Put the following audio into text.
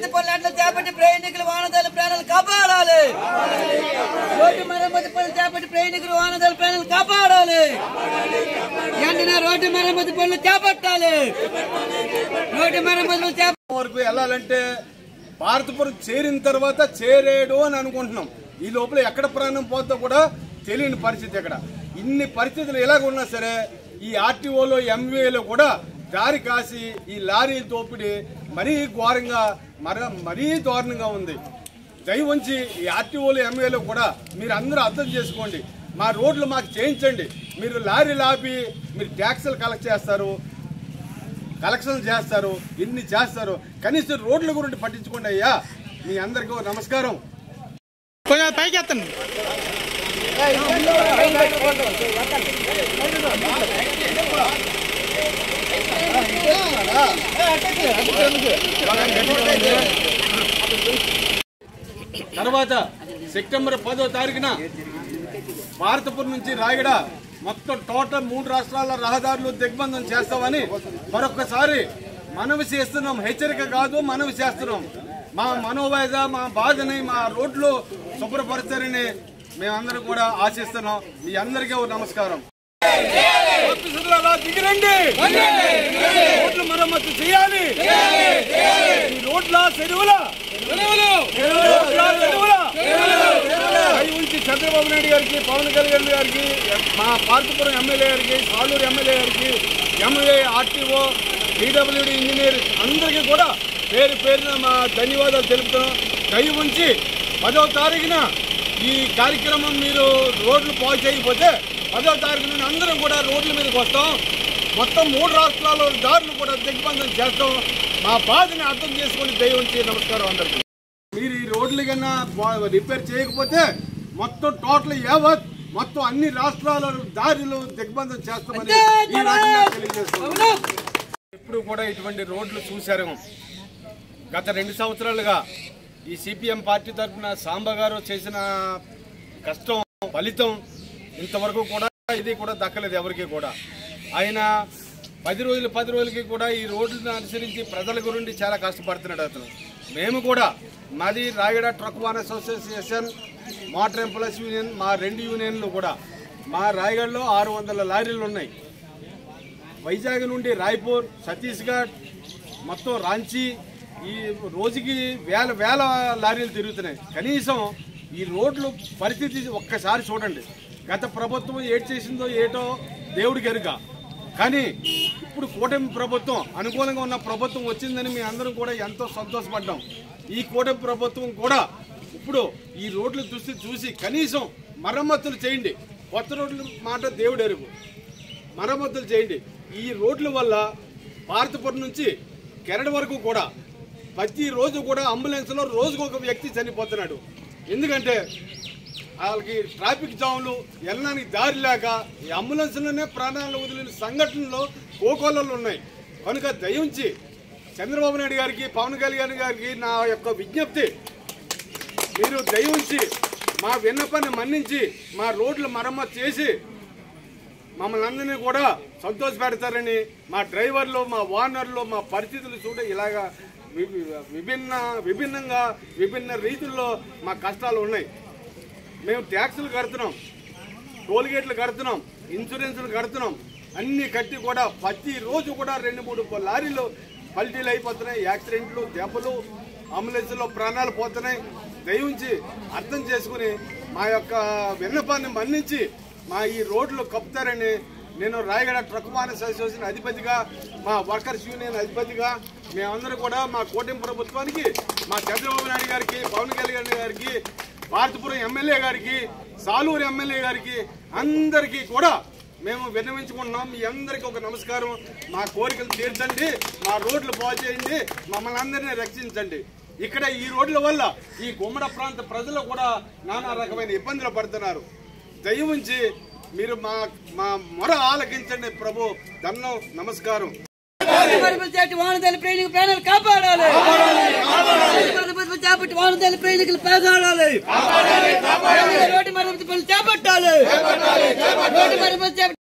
మరమ్మతి పనులు చేపట్టి ప్రయాణికులు వాహనదారుల ప్రాణాలు కాపాడాలి. రోడ్డు మరమ్మతి పనులు చేపట్టి ప్రయాణికులు వాహనదారుల ప్రాణాలు కాపాడాలి. వెంటనే రోడ్డు మరమ్మతి పనులు చేపట్టాలి. రోడ్డు మరమ్మతులు వరకు వెళ్ళాలంటే భారతపురం చేరిన తర్వాత చేరేడు అని అనుకుంటున్నాం. ఈ లోపల ఎక్కడ ప్రాణం పోతే కూడా తెలియని పరిస్థితి. ఇక్కడ ఇన్ని పరిస్థితులు ఎలాగ ఉన్నా సరే ఈ ఆర్టీఓలో ఎంవీఏలో కూడా దారి కాసి ఈ లారీ తోపిడి మరీ ఘోరంగా మరీ దారుణంగా ఉంది. దయవుంచి ఈ ఆర్టీఓలు ఎంవీఏలో కూడా మీరు అందరూ అర్థం చేసుకోండి. మా రోడ్లు మాకు చేయించండి. మీరు లారీలు ఆపి మీరు ట్యాక్సులు కలెక్షన్ చేస్తారు, ఇన్ని చేస్తారు. కనీసం రోడ్ల గురించి పట్టించుకోండి అయ్యా. మీ అందరికీ నమస్కారం. తర్వాత సెప్టెంబర్ 10వ తారీఖున భారతపురం నుంచి రాయగడ మొత్తం టోటల్ 3 రాష్ట్రాల రహదారులు దిగ్బంధం చేస్తామని మరొకసారి మనవి చేస్తున్నాం. హెచ్చరిక కాదు, మనవి చేస్తున్నాం. మా మనోవేద, మా బాధని, మా రోడ్లు శుభ్రపరచారని మేమందరం కూడా ఆశిస్తున్నాం. మీ అందరికీ నమస్కారం. దిగిరండి, రోడ్లు మరమ్మతు చేయాలి. ఈ రోడ్ల చెరువుల ఉంచి చంద్రబాబు నాయుడు గారికి, పవన్ కళ్యాణ్ గారికి, మా భారతపురం ఎమ్మెల్యే గారికి, సాలూరు ఎమ్మెల్యే గారికి, ఎంఏ, ఆర్టీఓ, పీడబ్ల్యూడీ ఇంజనీర్ అందరికీ కూడా పేరు పేరున మా ధన్యవాదాలు తెలుపుతున్నాం. దయ ఉంచి 10వ తారీఖున ఈ కార్యక్రమం మీరు రోడ్లు పాలు చేయకపోతే 10వ తారీఖు నుండి అందరం కూడా రోడ్ల మీదకి వస్తాం. మొత్తం 3 రాష్ట్రాల దారులు కూడా దిగ్బంధం చేస్తాం. మా బాధని అర్థం చేసుకుని దయ ఉంచి నమస్కారం అందరికీ. మీరు ఈ రోడ్లు కన్నా రిపేర్ చేయకపోతే మొత్తం టోటల్ యావత్ మొత్తం అన్ని రాష్ట్రాల దారులు దిగ్బంధం చేస్తామని ఈ రకంగా తెలియజేస్తున్నాం. ఎప్పుడు కూడా ఇటువంటి రోడ్లు చూశారు. గత 2 సంవత్సరాలుగా ఈ సిపిఎం పార్టీ తరఫున సాంబ గారు చేసిన కష్టం ఫలితం ఇంతవరకు కూడా ఇది కూడా దక్కలేదు ఎవరికి కూడా. ఆయన 10 రోజులకి కూడా ఈ రోడ్లను అనుసరించి ప్రజల గురించి చాలా కష్టపడుతున్నాడు అతను. మేము కూడా మాది Rayagada truck van association, motor employees union, మా 2 యూనియన్లు కూడా మా రాయగడలో 600 లారీలు ఉన్నాయి. వైజాగ్ నుండి రాయ్పూర్, ఛత్తీస్గఢ్, మొత్తం రాంచీ ఈ రోజుకి వేల లారీలు తిరుగుతున్నాయి. కనీసం ఈ రోడ్లు పరిస్థితి ఒక్కసారి చూడండి. గత ప్రభుత్వం ఏటి చేసిందో ఏటో దేవుడికి ఎరుక. కానీ ఇప్పుడు కూటమి ప్రభుత్వం అనుకూలంగా ఉన్న ప్రభుత్వం వచ్చిందని మీ అందరం కూడా ఎంతో సంతోషపడ్డాం. ఈ కూటమి ప్రభుత్వం కూడా ఇప్పుడు ఈ రోడ్లు చూసి కనీసం మరమ్మతులు చేయండి. కొత్త రోడ్లు మాట దేవుడు ఎరుగు, మరమ్మతులు చేయండి. ఈ రోడ్ల వల్ల భారతపురం నుంచి కెరడ వరకు కూడా ప్రతిరోజు కూడా అంబులెన్స్లో రోజుకు ఒక వ్యక్తి చనిపోతున్నాడు. ఎందుకంటే వాళ్ళకి ట్రాఫిక్ జామ్లు వెళ్ళడానికి దారి లేక ఈ అంబులెన్స్లోనే ప్రాణాలు వదిలిన సంఘటనలు కోకోలలో ఉన్నాయి. కనుక దయించి చంద్రబాబు నాయుడు గారికి, పవన్ కళ్యాణ్ గారికి నా యొక్క విజ్ఞప్తి, మీరు దయించి మా విన్నపాన్ని మన్నించి మా రోడ్లు మరమ్మతు చేసి మమ్మల్ని అందరినీ కూడా సంతోష పెడతారని, మా డ్రైవర్లు, మా ఓనర్లు, మా పరిస్థితులు చూడ ఇలాగా విభిన్న రీతుల్లో మా కష్టాలు ఉన్నాయి. మేము ట్యాక్సులు కడుతున్నాం, టోల్గేట్లు కడుతున్నాం, ఇన్సూరెన్సులు కడుతున్నాం. అన్ని కట్టి కూడా ప్రతిరోజు కూడా 2-3 లారీలు పల్టీలు అయిపోతున్నాయి. యాక్సిడెంట్లు, దెబ్బలు, అంబులెన్స్లో ప్రాణాలు పోతున్నాయి. దయించి అర్థం చేసుకుని మా యొక్క విన్నపాన్ని మన్నించి మా ఈ రోడ్లు కప్పుతారని నేను రాయగడ ట్రక్ వాన్ అసోసియేషన్ అధిపతిగా, మా వర్కర్స్ యూనియన్ అధిపతిగా మేమందరూ కూడా మా కూటమి ప్రభుత్వానికి, మా చంద్రబాబు నాయుడు గారికి, పవన్ కళ్యాణ్ గారికి, భారతపురం ఎమ్మెల్యే గారికి, సాలూరు ఎమ్మెల్యే గారికి అందరికీ కూడా మేము విన్నవించుకుంటున్నాం. మీ అందరికీ ఒక నమస్కారం. మా కోరికలు తీర్చండి, మా రోడ్లు బాగు చేయండి, మమ్మల్ని అందరినీ రక్షించండి. ఇక్కడ ఈ రోడ్ల వల్ల ఈ గుమ్మడ ప్రాంత ప్రజలు కూడా నానా రకమైన ఇబ్బందులు పడుతున్నారు. దయవుంచి మీరు మా మొర ఆలకించండి ప్రభు. ధన్యం, నమస్కారం. వాహనదారుల ప్రాణాలు కాపాడాలి. చేపట్టి వాహనదారుల ప్రయాణికులు పేదాడాలి. రోడ్డు మరమ్మతు పనులు చేపట్టాలి.